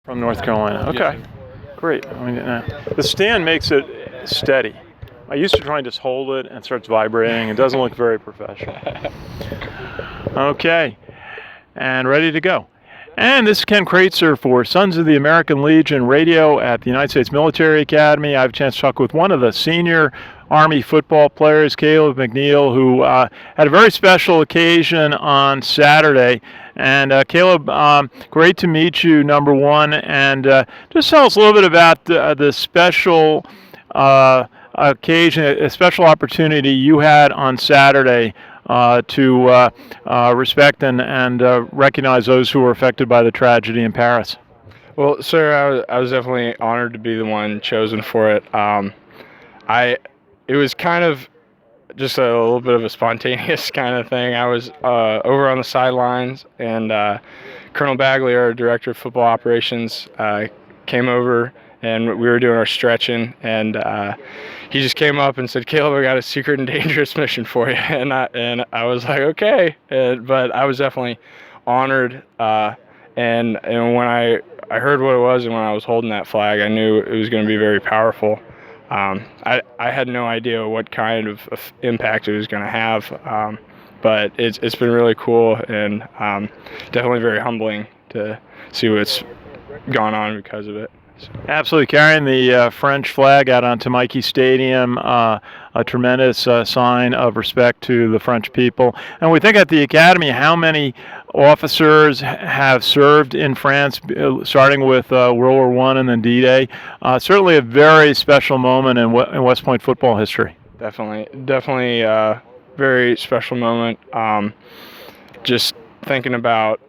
From North Carolina. Okay, great. The stand makes it steady. I used to try and just hold it and it starts vibrating. It doesn't look very professional. Okay, and ready to go. And this is Ken Kraetzer for Sons of the American Legion Radio at the United States Military Academy. I have a chance to talk with one of the senior Army football players, Caleb McNeill, who had a very special occasion on Saturday. And Caleb, great to meet you, number one. And just tell us a little bit about the special occasion, a special opportunity you had on Saturday to respect and recognize those who were affected by the tragedy in Paris. Well, sir, I was definitely honored to be the one chosen for it. It was kind of just a little bit of a spontaneous kind of thing. I was over on the sidelines, and Colonel Bagley, our director of football operations, came over, and we were doing our stretching, and he just came up and said, "Caleb, I got a secret and dangerous mission for you." And I was like, okay. But I was definitely honored, and when I heard what it was and when I was holding that flag, I knew it was going to be very powerful. I had no idea what kind of impact it was going to have, but it's been really cool and definitely very humbling to see what's gone on because of it. Absolutely, carrying the French flag out onto Mikey Stadium, a tremendous sign of respect to the French people. And we think at the Academy, how many officers have served in France, starting with World War I and then D-Day. Certainly a very special moment in West Point football history. Definitely very special moment. Just thinking about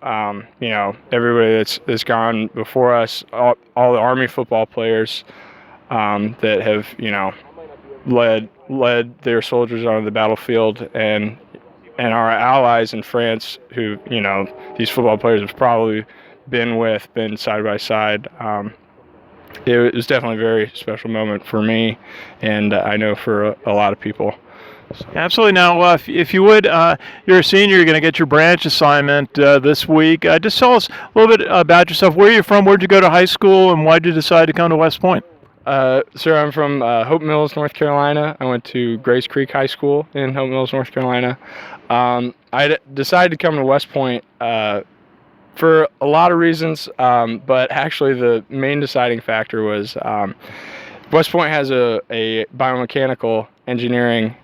everybody that's gone before us, all the Army football players that have led their soldiers onto the battlefield, and our allies in France who these football players have probably been side by side. It was definitely a very special moment for me, and I know for a lot of people. Absolutely. Now, if you would, you're a senior, you're going to get your branch assignment this week. Just tell us a little bit about yourself. Where are you from? Where did you go to high school, and why did you decide to come to West Point? Sir, I'm from Hope Mills, North Carolina. I went to Grace Creek High School in Hope Mills, North Carolina. I decided to come to West Point for a lot of reasons, but actually the main deciding factor was West Point has a biomechanical engineering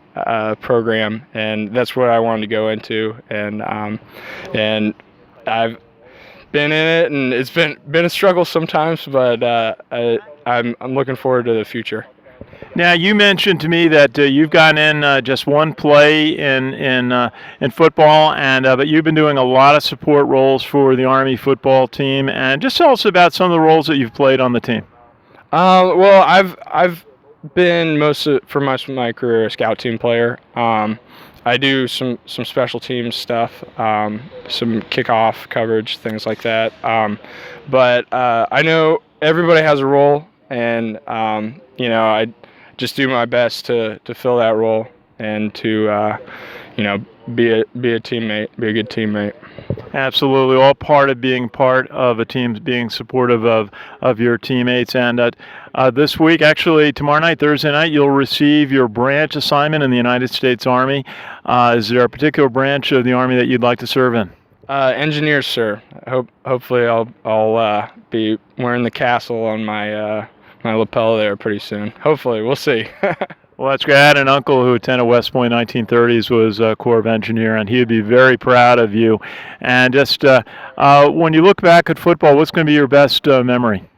program, and that's what I wanted to go into, and I've been in it, and it's been a struggle sometimes, but I'm looking forward to the future. Now, you mentioned to me that you've gotten in just one play in football, and but you've been doing a lot of support roles for the Army football team, and just tell us about some of the roles that you've played on the team. Well, I've been for most of my career a scout team player. I do some special teams stuff, some kickoff coverage, things like that. But I know everybody has a role, and I just do my best to fill that role and to be a teammate, be a good teammate. Absolutely, all part of being part of a team, being supportive of your teammates. And this week, actually tomorrow night, Thursday night, you'll receive your branch assignment in the United States Army. Is there a particular branch of the Army that you'd like to serve in? Engineers, sir. Hopefully I'll be wearing the castle on my my lapel there pretty soon. Hopefully, we'll see. Well, that's great. I had an uncle who attended West Point 1930s, was a Corps of Engineer, and he would be very proud of you. And just when you look back at football, what's going to be your best memory?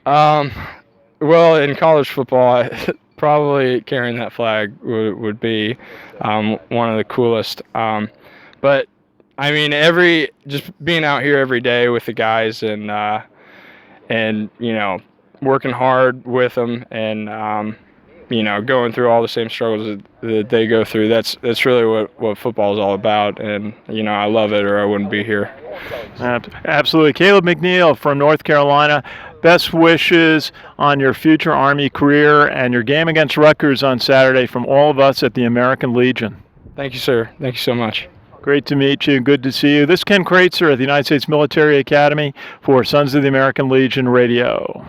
Well, in college football, probably carrying that flag would be one of the coolest. But I mean, just being out here every day with the guys and working hard with them and going through all the same struggles that they go through. That's really what football is all about, and I love it, or I wouldn't be here. Absolutely. Caleb McNeill from North Carolina, best wishes on your future Army career and your game against Rutgers on Saturday from all of us at the American Legion. Thank you, sir. Thank you so much. Great to meet you. Good to see you. This is Ken Kraetzer at the United States Military Academy for Sons of the American Legion Radio.